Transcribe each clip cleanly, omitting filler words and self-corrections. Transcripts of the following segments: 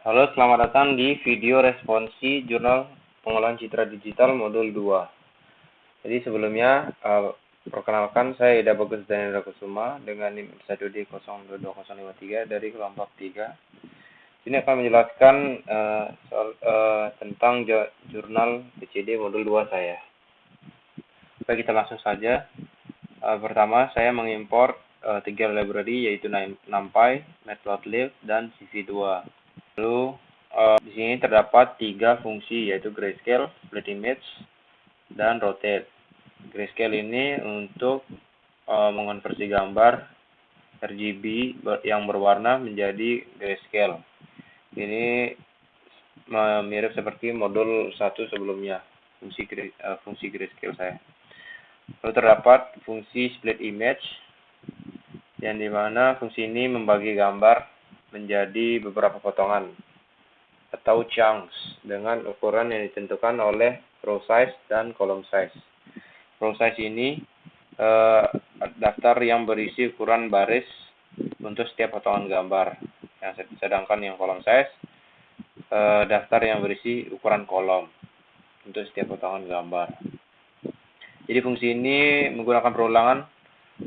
Halo, selamat datang di video responsi Jurnal Pengolahan Citra Digital Modul 2. Jadi sebelumnya, perkenalkan saya Ida Bagus Daniel Kusuma dengan NIM 1D022053 dari kelompok 3. Ini akan menjelaskan tentang Jurnal PCD Modul 2 saya. Baik, kita langsung saja. Pertama, saya mengimpor 3 library yaitu NumPy, Matplotlib, dan CV2. Lalu di sini terdapat 3 fungsi yaitu grayscale, split image, dan rotate. Grayscale ini untuk mengonversi gambar RGB yang berwarna menjadi grayscale. Ini mirip seperti modul 1 sebelumnya, fungsi grayscale saya. Lalu terdapat fungsi split image, yang dimana fungsi ini membagi gambar menjadi beberapa potongan atau chunks dengan ukuran yang ditentukan oleh row size dan column size. Row size ini daftar yang berisi ukuran baris untuk setiap potongan gambar, sedangkan yang column size daftar yang berisi ukuran kolom untuk setiap potongan gambar. Jadi fungsi ini menggunakan perulangan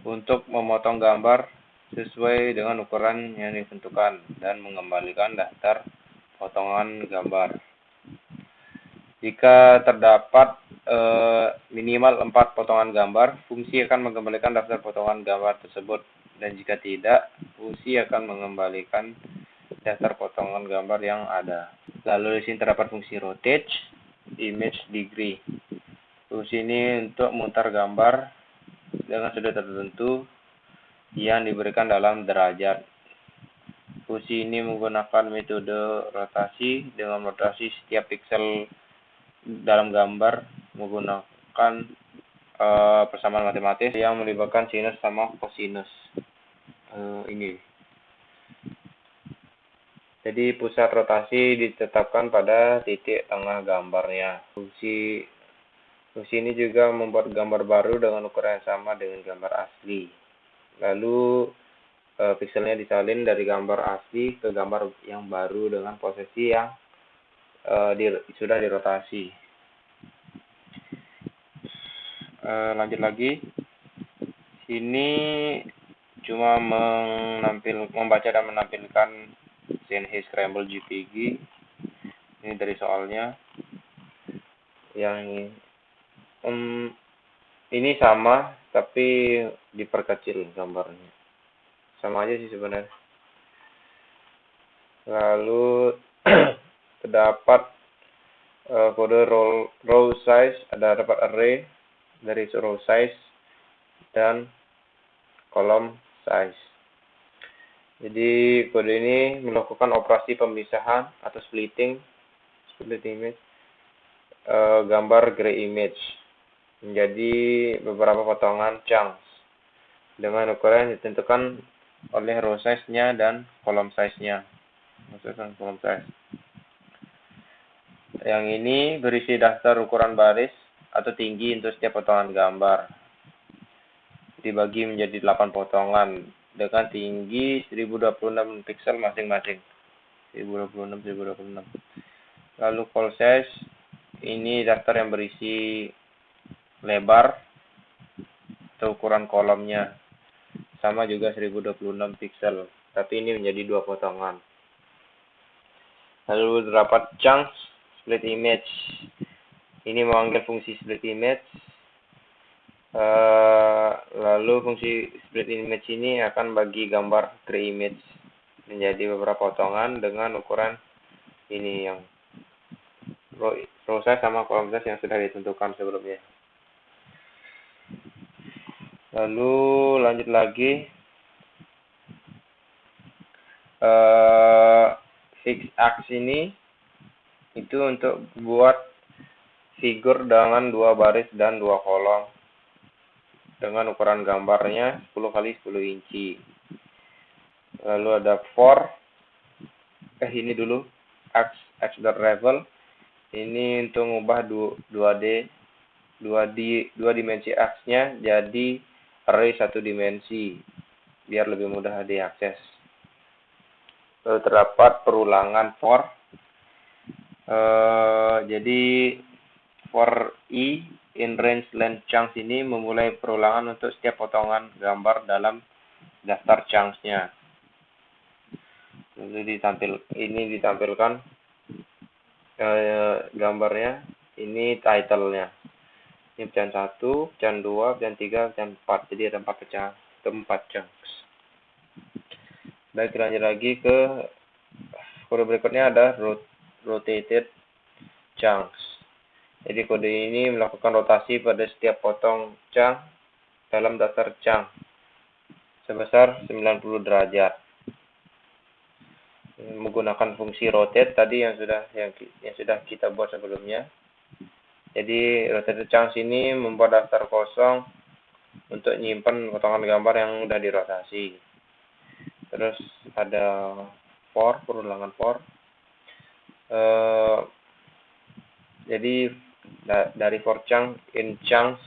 untuk memotong gambar sesuai dengan ukuran yang ditentukan dan mengembalikan daftar potongan gambar. Jika terdapat minimal 4 potongan gambar, fungsi akan mengembalikan daftar potongan gambar tersebut, dan jika tidak, fungsi akan mengembalikan daftar potongan gambar yang ada. Lalu di sini terdapat fungsi rotate, image degree. Fungsi ini untuk memutar gambar dengan sudut tertentu yang diberikan dalam derajat. Fungsi ini menggunakan metode rotasi dengan rotasi setiap pixel dalam gambar menggunakan persamaan matematis yang melibatkan sinus sama kosinus. Ini. Jadi pusat rotasi ditetapkan pada titik tengah gambarnya. Fungsi ini juga membuat gambar baru dengan ukuran yang sama dengan gambar asli. Lalu pikselnya disalin dari gambar asli ke gambar yang baru dengan posisi yang sudah dirotasi. Lanjut lagi. Sini cuma membaca dan menampilkan CNH Scramble JPG. Ini dari soalnya. Yang ini sama tapi diperkecil gambarnya. Sama aja sih sebenarnya. Lalu terdapat kode row size, dapat array dari row size dan column size. Jadi kode ini melakukan operasi pemisahan atau split image gambar gray image menjadi beberapa potongan chunks dengan ukuran yang ditentukan oleh row size-nya dan column size-nya. Yang ini berisi daftar ukuran baris atau tinggi untuk setiap potongan gambar. Dibagi menjadi 8 potongan dengan tinggi 1026 pixel masing-masing. 1026. Lalu column size ini daftar yang berisi lebar atau ukuran kolomnya. Sama juga 1026 pixel, tapi ini menjadi 2 potongan. Lalu terdapat chunks split image. Ini memanggil fungsi split image. Lalu fungsi split image ini akan bagi gambar gray image menjadi beberapa potongan dengan ukuran ini yang row size sama column size yang sudah ditentukan sebelumnya. Lalu lanjut lagi. Fix axis ini itu untuk buat figur dengan 2 baris dan 2 kolom dengan ukuran gambarnya 10 x 10 inci. Lalu ada ini dulu x.revel. Ini untuk mengubah 2 dimensi X-nya jadi array 1 dimensi biar lebih mudah diakses. Lalu terdapat perulangan for. Jadi for i in range length chunks ini memulai perulangan untuk setiap potongan gambar dalam daftar chunks-nya. Lalu ditampilkan gambarnya, ini title-nya. Ini pecahan 1, pecahan 2, pecahan 3, pecahan 4. Jadi ada 4 chunks. Baik, lanjut lagi ke kode berikutnya, ada rotated chunks. Jadi kode ini melakukan rotasi pada setiap potong chunk dalam daftar chunk sebesar 90 derajat. Menggunakan fungsi rotate tadi yang sudah kita buat sebelumnya. Jadi rotated chunks ini membuat daftar kosong untuk menyimpan potongan gambar yang sudah dirotasi. Terus ada perulangan for. Jadi dari for chunk in chunks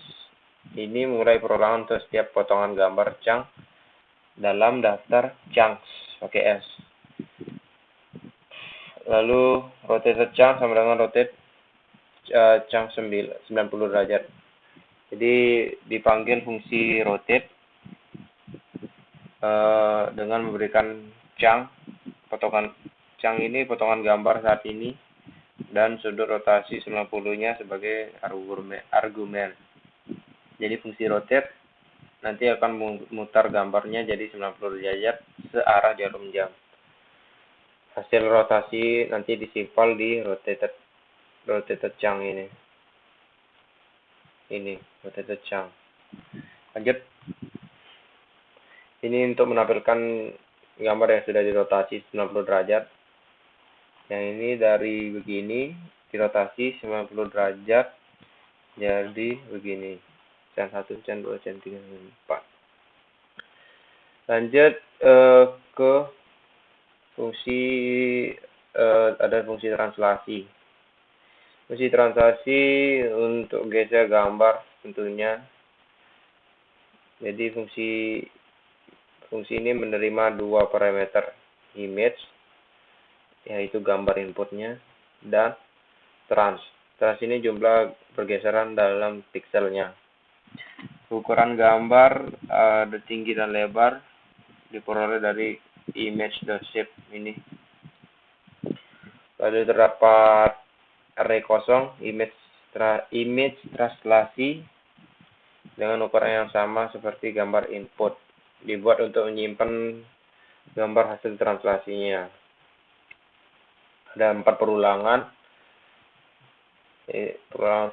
ini mulai perulangan untuk setiap potongan gambar chunk dalam daftar chunks pakai S. Lalu rotated chunk sama dengan rotate chunk 90 derajat. Jadi dipanggil fungsi rotate dengan memberikan potongan ini potongan gambar saat ini dan sudut rotasi 90-nya sebagai argumen. Jadi fungsi rotate nanti akan memutar gambarnya jadi 90 derajat searah jarum jam. Hasil rotasi nanti disimpal di rotated chunk ini. Ini rotated chunk. Lanjut. Ini untuk menampilkan gambar yang sudah dirotasi 90 derajat. Yang ini dari begini dirotasi 90 derajat jadi begini. Pecahan 1, pecahan 2, pecahan 3, pecahan 4. Lanjut ke fungsi ada fungsi translasi. Fungsi translasi untuk geser gambar tentunya. Jadi fungsi ini menerima dua parameter, image yaitu gambar inputnya dan trans. Trans ini jumlah pergeseran dalam pikselnya. Ukuran gambar ada tinggi dan lebar diperoleh dari image.shape ini. Lalu terdapat array kosong image translasi dengan ukuran yang sama seperti gambar input, dibuat untuk menyimpan gambar hasil translasinya. Ada 4 perulangan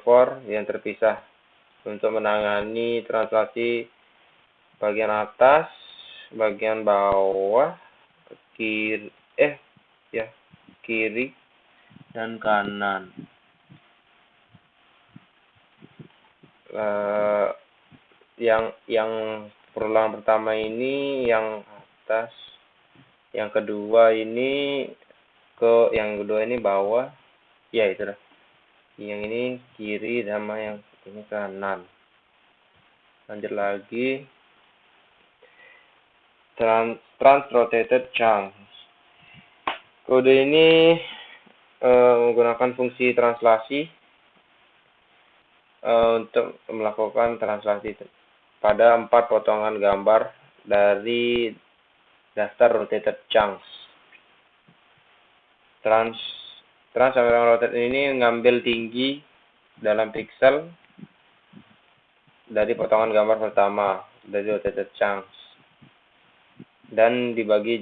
for yang terpisah untuk menangani translasi bagian atas, bagian bawah, kiri dan kanan. Yang perulangan pertama ini yang atas, yang kedua ini bawah, ya itu dah. Yang ini kiri sama yang ini kanan. Lanjut lagi, trans-rotated chunks. Kode ini menggunakan fungsi translasi untuk melakukan translasi pada 4 potongan gambar dari daftar rotated chunks. Trans sama dengan rotate ini mengambil tinggi dalam pixel dari potongan gambar pertama dari rotated chunks dan dibagi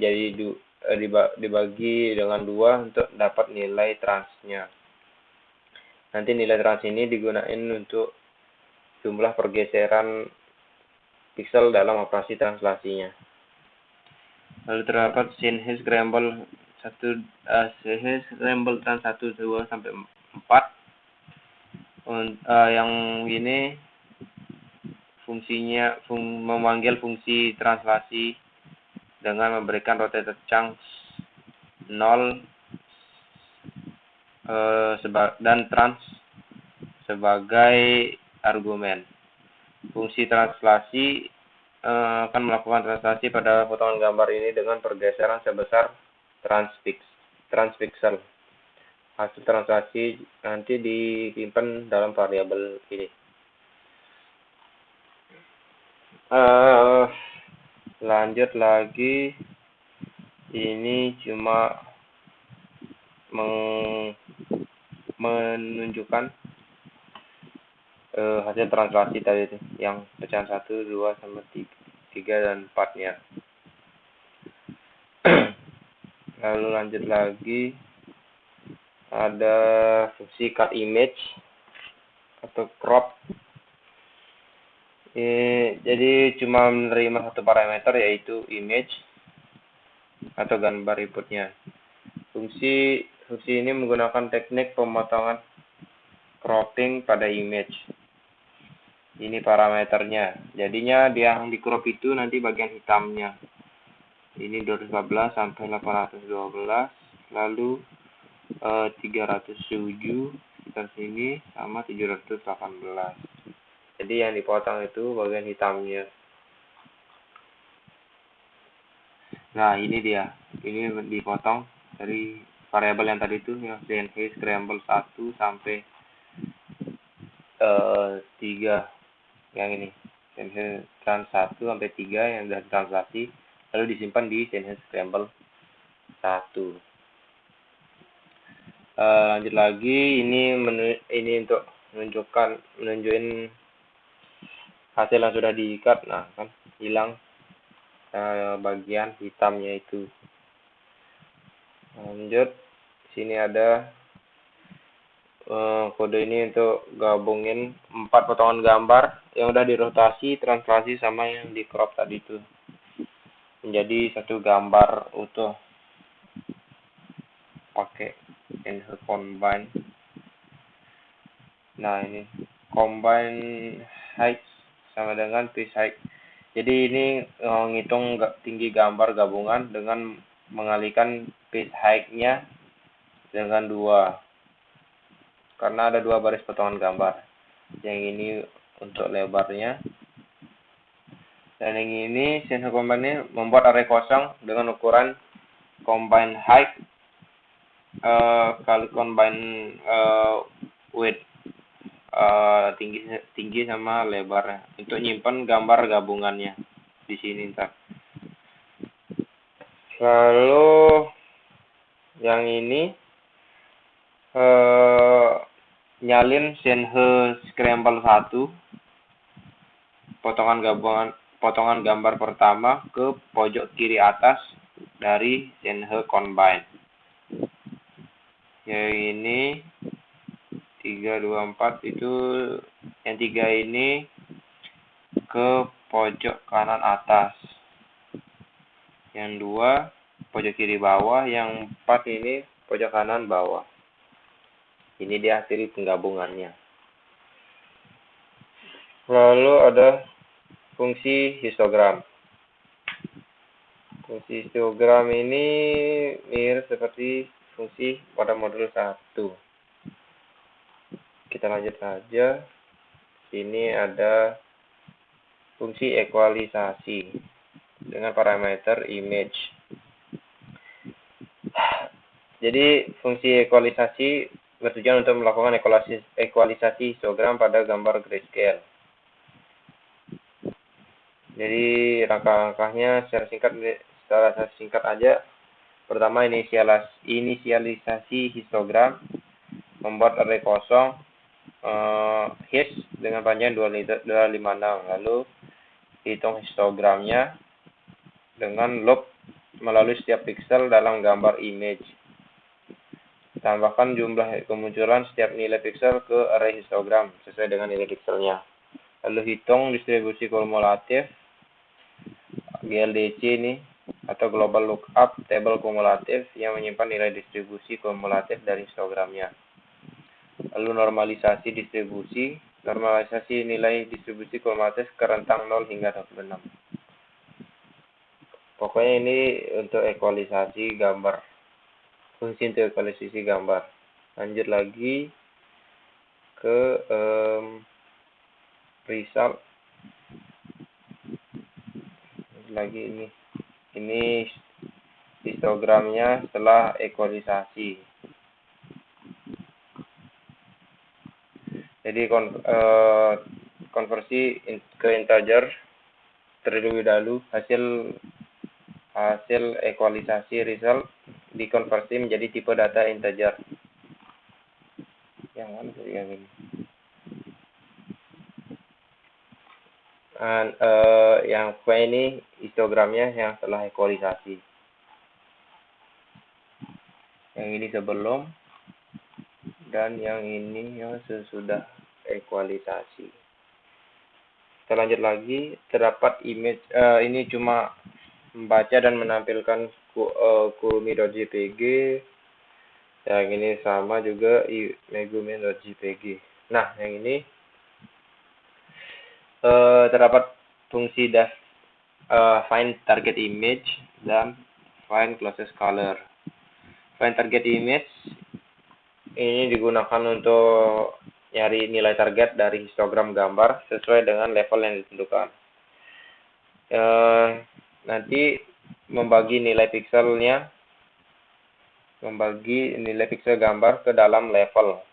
dengan 2 untuk dapat nilai transnya. Nanti nilai trans ini digunakan untuk jumlah pergeseran pixel dalam operasi translasinya. Lalu terdapat Sinhes Scramble trans 1, 2 sampai 4. Yang ini fungsinya memanggil fungsi translasi dengan memberikan rotated chunks 0 dan trans sebagai argumen. Fungsi translasi akan melakukan translasi pada potongan gambar ini dengan pergeseran sebesar transpixel. Hasil translasi nanti disimpan dalam variabel ini. Lanjut lagi, ini cuma menunjukkan hasil translasi tadi itu, yang pecahan 1, 2, sama 3 dan 4-nya. Lalu lanjut lagi, ada fungsi cut image atau crop. Jadi cuma menerima satu parameter, yaitu image atau gambar inputnya. Fungsi ini menggunakan teknik pemotongan cropping pada image. Ini parameternya. Jadinya yang di crop itu nanti bagian hitamnya. Ini 214 sampai 812, lalu 307 sekitar sini, sama 718. Jadi yang dipotong itu bagian hitamnya. Nah, ini dia. Ini dipotong dari variabel yang tadi itu, yang CNH scramble 1 sampai 3. Yang ini CNH trans 1 sampai 3 yang sudah ditranslasi, lalu disimpan di CNH scramble 1. Lanjut lagi, ini untuk menunjukin hasil yang sudah di-cut. Nah, kan hilang bagian hitamnya itu. Lanjut, sini ada kode ini untuk gabungin 4 potongan gambar yang udah dirotasi, translasi, sama yang di crop tadi itu menjadi satu gambar utuh pakai CNH combine. Nah, ini combine height sama dengan piece height. Jadi ini ngitung tinggi gambar gabungan dengan mengalihkan piece height-nya dengan 2. Karena ada 2 baris potongan gambar. Yang ini untuk lebarnya. Dan yang ini CNH combine ini membuat array kosong dengan ukuran combine height kali combine width, tinggi sama lebarnya, untuk nyimpan gambar gabungannya di sini ntar. Lalu yang ini nyalin CNH scramble 1 potongan gambar pertama ke pojok kiri atas dari CNH combine. Yang ini 3, 2, 4 itu, yang 3 ini ke pojok kanan atas, yang 2 pojok kiri bawah, yang 4 ini pojok kanan bawah. Ini dia hasil penggabungannya. Lalu ada fungsi histogram. Fungsi histogram ini mirip seperti fungsi pada modul 1. Kita lanjut saja. Sini ada fungsi ekualisasi dengan parameter image. Jadi fungsi ekualisasi bertujuan untuk melakukan ekualisasi histogram pada gambar grayscale. Jadi langkah-langkahnya secara singkat aja. Pertama, inisialisasi histogram, membuat array kosong his dengan panjang 256, lalu hitung histogramnya dengan loop melalui setiap pixel dalam gambar image. Tambahkan jumlah kemunculan setiap nilai pixel ke array histogram sesuai dengan nilai pixelnya. Lalu hitung distribusi kumulatif GLDC ini atau Global Lookup Table kumulatif yang menyimpan nilai distribusi kumulatif dari histogramnya. Lalu normalisasi distribusi, normalisasi nilai distribusi kumulatif ke rentang 0 hingga 26. Pokoknya ini untuk ekualisasi gambar. Fungsi untuk ekualisasi gambar. Lanjut lagi ke result. Lagi ini histogramnya setelah ekualisasi. Jadi konversi ke integer terlebih dahulu, hasil ekualisasi result dikonversi menjadi tipe data integer. Yang mana sih yang ini? Yang ini histogramnya yang setelah ekualisasi. Yang ini sebelum, dan yang ini yang sesudah ekualisasi. Kita lanjut lagi. Terdapat image, ini cuma membaca dan menampilkan kurumi.jpg. Yang ini sama juga megumin.jpg. Nah, yang ini terdapat fungsi find target image dan find closest color. Find target image ini digunakan untuk nyari nilai target dari histogram gambar sesuai dengan level yang ditentukan. Nanti membagi nilai pixel gambar ke dalam level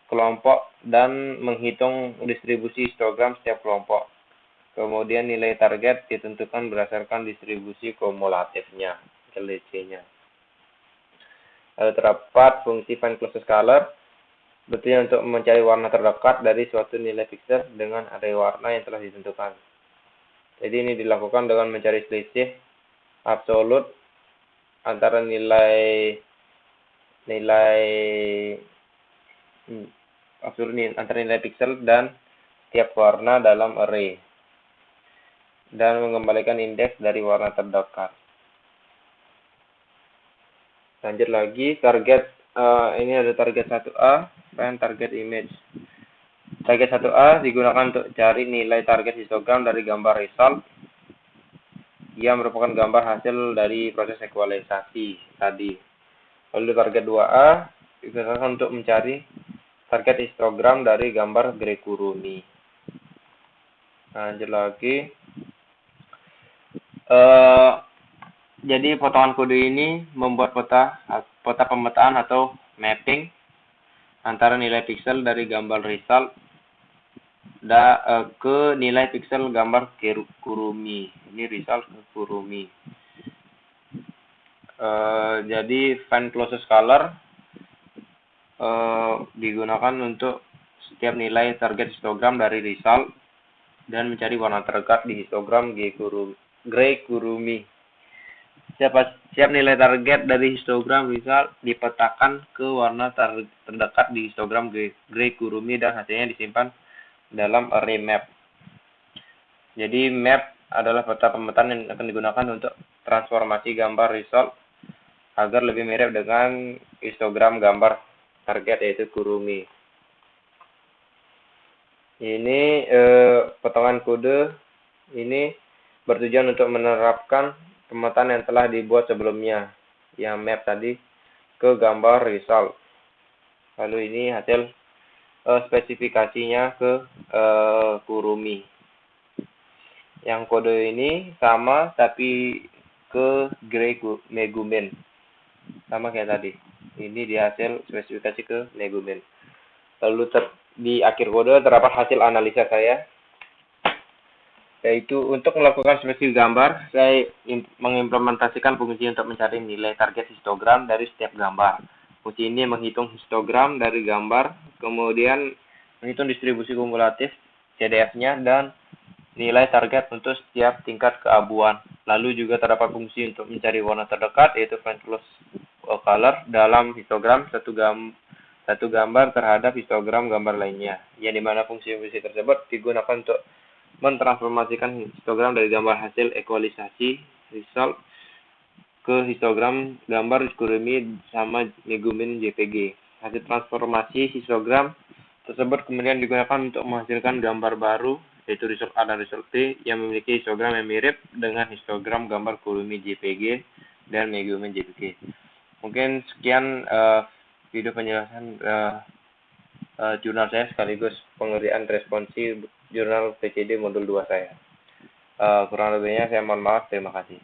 kelompok dan menghitung distribusi histogram setiap kelompok. Kemudian nilai target ditentukan berdasarkan distribusi kumulatifnya, LDC-nya. Lalu terdapat fungsi find closest color, berarti untuk mencari warna terdekat dari suatu nilai pixel dengan array warna yang telah ditentukan. Jadi ini dilakukan dengan mencari selisih absolut antara nilai pixel dan tiap warna dalam array, dan mengembalikan indeks dari warna terdekat. Lanjut lagi, target ini ada target 1A dan target image. Target 1A digunakan untuk cari nilai target histogram dari gambar result yang merupakan gambar hasil dari proses ekualisasi tadi. Lalu target 2A digunakan untuk mencari target histogram dari gambar Gray-Kurumi. Lanjut lagi. Jadi potongan kode ini membuat peta pemetaan atau mapping antara nilai pixel dari gambar result ke nilai pixel gambar Kurumi. Ini result ke Kurumi. Jadi find closest color digunakan untuk setiap nilai target histogram dari result dan mencari warna terdekat di histogram Gray-Kurumi. Setiap nilai target dari histogram result dipetakan ke warna terdekat di histogram Gray-Kurumi dan hasilnya disimpan dalam array map. Jadi map adalah peta pemetaan yang akan digunakan untuk transformasi gambar result agar lebih mirip dengan histogram gambar target, yaitu Kurumi. Ini potongan kode ini bertujuan untuk menerapkan pemetaan yang telah dibuat sebelumnya, yang map tadi, ke gambar result. Lalu ini hasil spesifikasinya ke Kurumi. Yang kode ini sama tapi ke Megumin. Sama kayak tadi. Ini di hasil spesifikasi ke Megumin. Lalu di akhir kode terdapat hasil analisa saya, yaitu untuk melakukan seleksi gambar, saya mengimplementasikan fungsi untuk mencari nilai target histogram dari setiap gambar. Fungsi ini menghitung histogram dari gambar, kemudian menghitung distribusi kumulatif CDF-nya dan nilai target untuk setiap tingkat keabuan. Lalu juga terdapat fungsi untuk mencari warna terdekat, yaitu find closest color dalam histogram satu gambar terhadap histogram gambar lainnya, yang dimana fungsi-fungsi tersebut digunakan untuk mentransformasikan histogram dari gambar hasil ekualisasi result ke histogram gambar Kurumi sama Megumin JPG. Hasil transformasi histogram tersebut kemudian digunakan untuk menghasilkan gambar baru, yaitu result A dan result B, yang memiliki histogram yang mirip dengan histogram gambar Kurumi JPG dan Megumin JPG. Mungkin sekian video penjelasan jurnal saya sekaligus pengerjaan responsi jurnal PCD modul 2 saya. Kurang lebihnya saya mohon maaf. Terima kasih.